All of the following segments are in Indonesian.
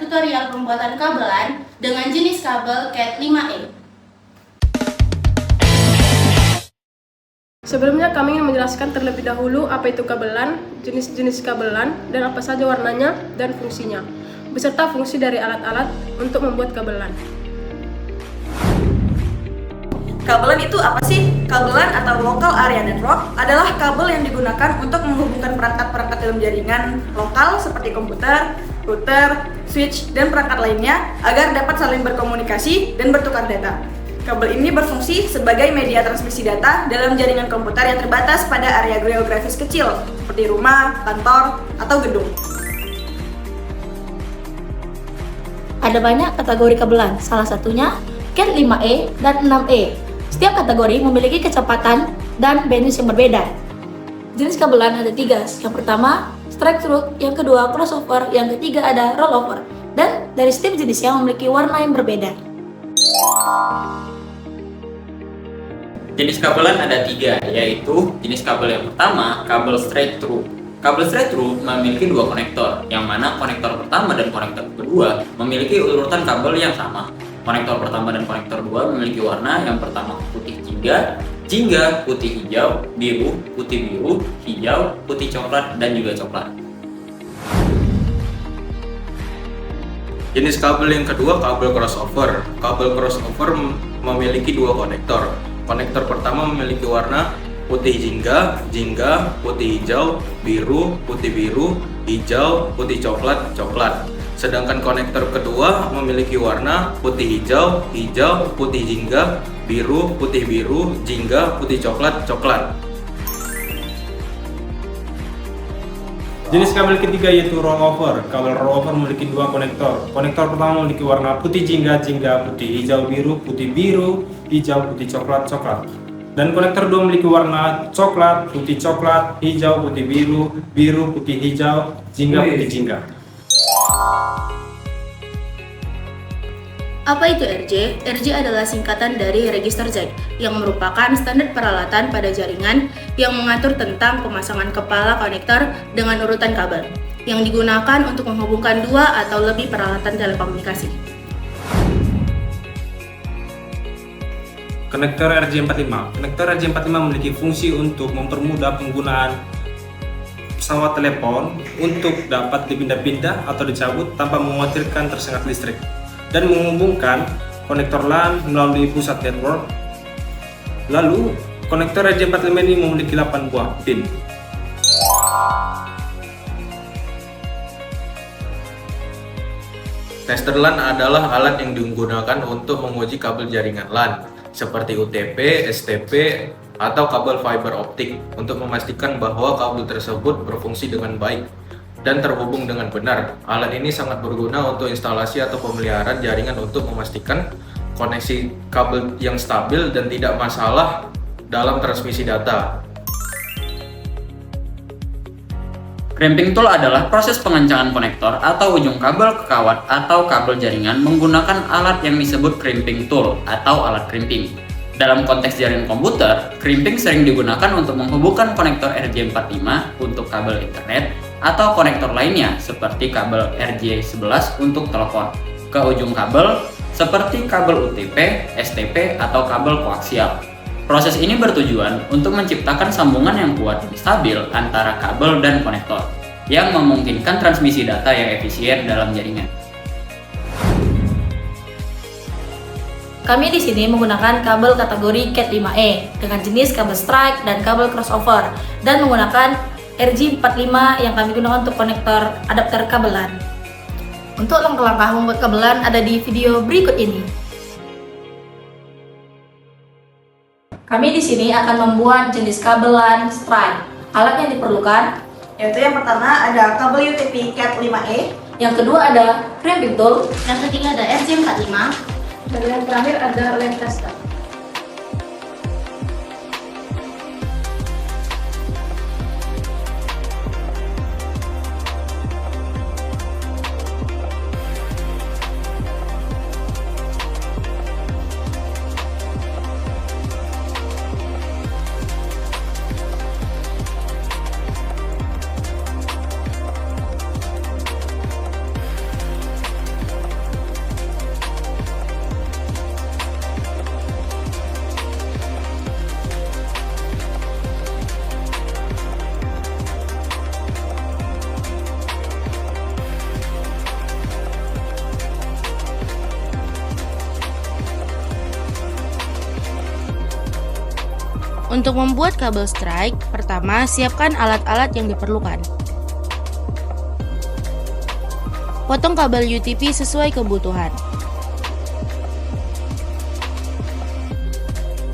tutorial pembuatan kabelan dengan jenis kabel Cat 5E. Sebelumnya kami ingin menjelaskan terlebih dahulu apa itu kabelan, jenis-jenis kabelan, dan apa saja warnanya dan fungsinya, beserta fungsi dari alat-alat untuk membuat kabelan. Kabelan itu apa sih? Kabelan atau Local Area Network adalah kabel yang digunakan untuk menghubungkan perangkat-perangkat dalam jaringan lokal seperti komputer, router, switch, dan perangkat lainnya agar dapat saling berkomunikasi dan bertukar data. Kabel ini berfungsi sebagai media transmisi data dalam jaringan komputer yang terbatas pada area geografis kecil seperti rumah, kantor, atau gedung. Ada banyak kategori kabelan, salah satunya Cat 5E dan 6E. Setiap kategori memiliki kecepatan dan bandwidth yang berbeda. Jenis kabelan ada 3, yang pertama straight through, yang kedua crossover, yang ketiga ada rollover. Dan dari setiap jenisnya memiliki warna yang berbeda. Jenis kabelan ada 3, yaitu jenis kabel yang pertama, kabel straight through. Kabel straight through memiliki 2 konektor, yang mana konektor pertama dan konektor kedua memiliki urutan kabel yang sama. Konektor pertama dan konektor kedua memiliki warna, yang pertama putih jingga, putih hijau, putih biru, hijau, putih coklat, dan juga coklat. Jenis kabel yang kedua, kabel crossover. Kabel crossover memiliki 2 konektor. Konektor pertama memiliki warna putih jingga, putih hijau, putih biru, hijau, putih coklat, coklat. Sedangkan konektor kedua memiliki warna putih hijau, putih jingga, putih biru, jingga, putih coklat, coklat. Jenis kabel ketiga yaitu rollover. Kabel rollover memiliki 2 konektor. Konektor pertama memiliki warna putih jingga, putih hijau, putih biru, hijau, putih coklat, coklat. Dan konektor 2 memiliki warna coklat, hijau, putih biru, putih hijau, jingga, putih jingga. Apa itu RJ? RJ adalah singkatan dari Register Jack, yang merupakan standar peralatan pada jaringan yang mengatur tentang pemasangan kepala konektor dengan urutan kabel, yang digunakan untuk menghubungkan 2 atau lebih peralatan telekomunikasi. Konektor RJ45. Konektor RJ45 memiliki fungsi untuk mempermudah penggunaan pesawat telepon untuk dapat dipindah-pindah atau dicabut tanpa mengkhawatirkan tersengat listrik, dan menghubungkan konektor LAN melalui pusat network. Lalu, konektor RJ45 ini memiliki 8 buah pin. Tester LAN adalah alat yang digunakan untuk menguji kabel jaringan LAN seperti UTP, STP, atau kabel fiber optik untuk memastikan bahwa kabel tersebut berfungsi dengan baik dan terhubung dengan benar. Alat ini sangat berguna untuk instalasi atau pemeliharaan jaringan untuk memastikan koneksi kabel yang stabil dan tidak masalah dalam transmisi data. Crimping tool adalah proses pengencangan konektor atau ujung kabel ke kawat atau kabel jaringan menggunakan alat yang disebut crimping tool atau alat crimping. Dalam konteks jaringan komputer, crimping sering digunakan untuk menghubungkan konektor RJ45 untuk kabel internet atau konektor lainnya seperti kabel RJ11 untuk telepon ke ujung kabel seperti kabel UTP, STP, atau kabel koaksial. Proses ini bertujuan untuk menciptakan sambungan yang kuat dan stabil antara kabel dan konektor yang memungkinkan transmisi data yang efisien dalam jaringan. Kami di sini menggunakan kabel kategori Cat 5E dengan jenis kabel strike dan kabel crossover, dan menggunakan RJ45 yang kami gunakan untuk konektor adapter kabelan. Untuk langkah-langkah membuat kabelan ada di video berikut ini. Kami di sini akan membuat jenis kabelan strike. Alat yang diperlukan Yaitu yang pertama ada kabel UTP Cat 5E, yang kedua ada crimping tool, Yang ketiga ada RJ45, Dan yang terakhir ada lens tester. Untuk membuat kabel strike, pertama siapkan alat-alat yang diperlukan. Potong kabel UTP sesuai kebutuhan.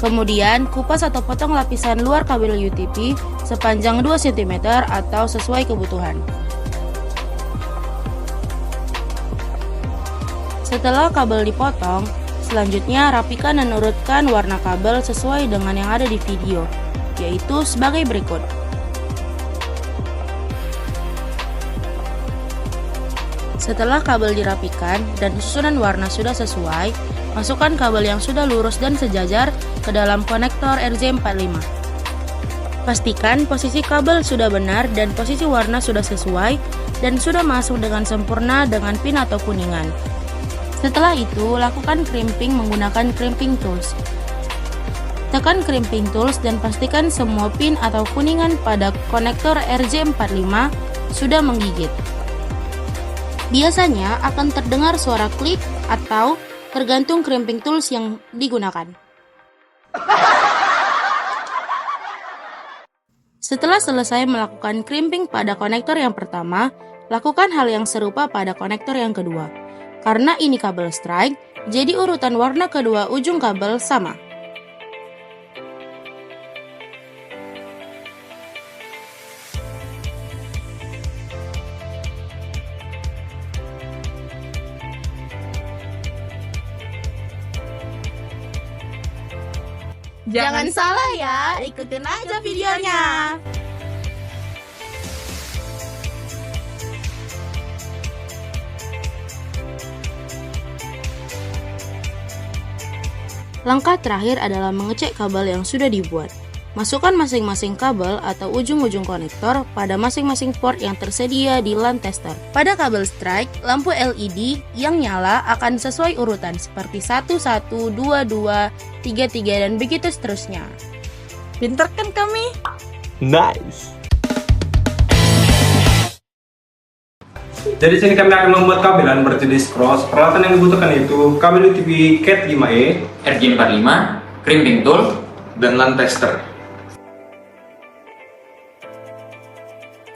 Kemudian, kupas atau potong lapisan luar kabel UTP sepanjang 2 cm atau sesuai kebutuhan. Setelah kabel dipotong, selanjutnya rapikan dan urutkan warna kabel sesuai dengan yang ada di video, yaitu sebagai berikut. Setelah kabel dirapikan dan susunan warna sudah sesuai, masukkan kabel yang sudah lurus dan sejajar ke dalam konektor RJ45. Pastikan posisi kabel sudah benar dan posisi warna sudah sesuai dan sudah masuk dengan sempurna dengan pin atau kuningan. Setelah itu, lakukan crimping menggunakan crimping tools. Tekan crimping tools dan pastikan semua pin atau kuningan pada konektor RJ45 sudah menggigit. Biasanya akan terdengar suara klik atau tergantung crimping tools yang digunakan. Setelah selesai melakukan crimping pada konektor yang pertama, lakukan hal yang serupa pada konektor yang kedua. Karena ini kabel strike, jadi urutan warna kedua ujung kabel sama. Jangan salah ya, ikutin aja videonya. Langkah terakhir adalah mengecek kabel yang sudah dibuat. Masukkan masing-masing kabel atau ujung-ujung konektor pada masing-masing port yang tersedia di LAN tester. Pada kabel strike, lampu LED yang nyala akan sesuai urutan seperti 1, 1, 2, 2, 3, 3, dan begitu seterusnya. Pinter kan kami? Nice. Jadi sini kami akan membuat kabelan berjenis cross. Peralatan yang dibutuhkan itu kabel UTP Cat 5E, RJ45, crimping tool, dan LAN tester.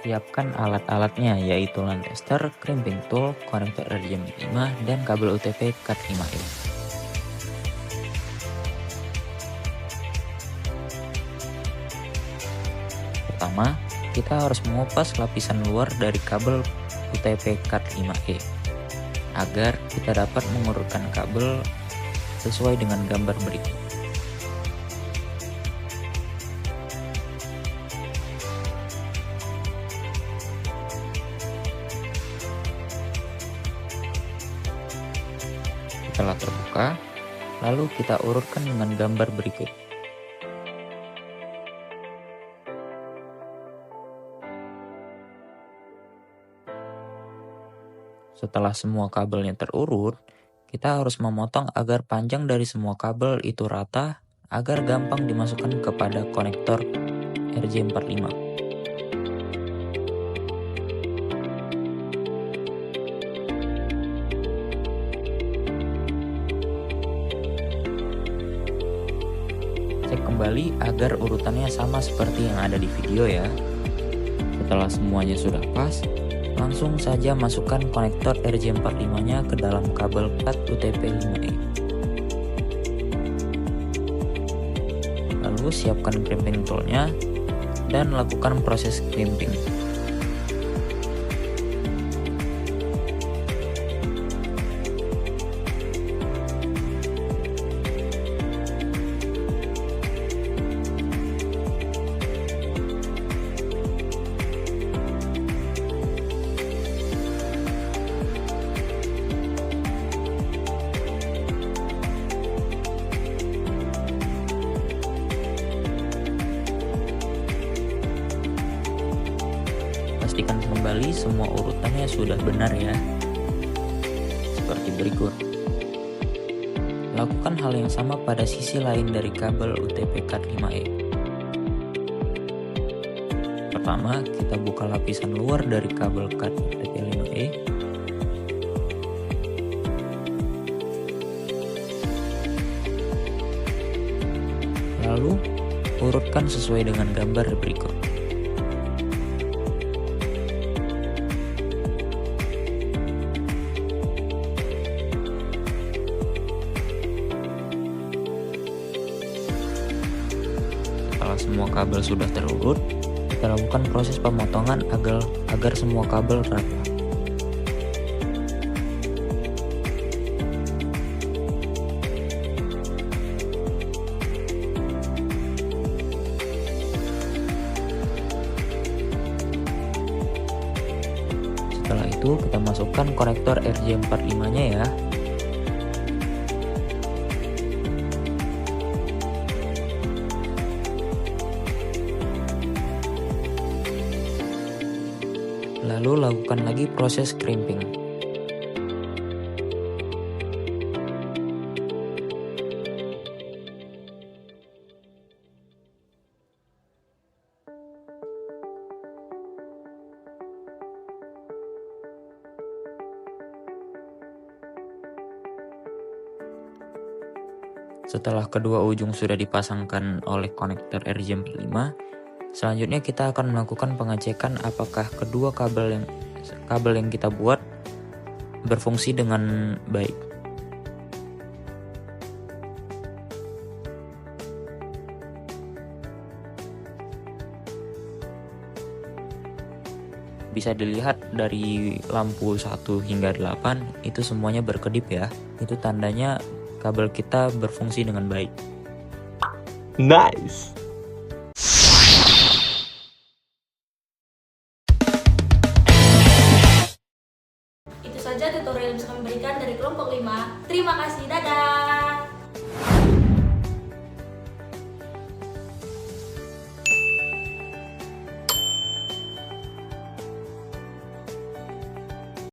Siapkan alat-alatnya yaitu LAN tester, crimping tool, konektor RJ45, dan kabel UTP Cat 5E. Pertama, kita harus mengupas lapisan luar dari kabel UTP Cat 5E agar kita dapat mengurutkan kabel sesuai dengan gambar berikut. Setelah terbuka, lalu kita urutkan dengan gambar berikut. Setelah semua kabelnya terurut, kita harus memotong agar panjang dari semua kabel itu rata agar gampang dimasukkan kepada konektor RJ45. Cek kembali agar urutannya sama seperti yang ada di video ya. Setelah semuanya sudah pas, langsung saja masukkan konektor RJ45-nya ke dalam kabel Cat UTP5E. Lalu siapkan crimping tool-nya dan lakukan proses crimping. Pastikan kembali semua urutannya sudah benar ya. Seperti berikut. Lakukan hal yang sama pada sisi lain dari kabel UTP Cat 5E. Pertama, kita buka lapisan luar dari kabel Cat UTP 5E. Lalu, urutkan sesuai dengan gambar berikut. Setelah semua kabel sudah terurut, kita lakukan proses pemotongan agar semua kabel rata. Setelah itu kita masukkan konektor RJ45-nya ya. Lalu lakukan lagi proses crimping. Setelah kedua ujung sudah dipasangkan oleh konektor RJ45, selanjutnya kita akan melakukan pengecekan apakah kedua kabel yang kita buat berfungsi dengan baik. Bisa dilihat dari lampu 1 hingga 8 itu semuanya berkedip ya. Itu tandanya kabel kita berfungsi dengan baik. Nice. Itu saja tutorial yang bisa kami berikan dari kelompok 5. Terima kasih, dadah!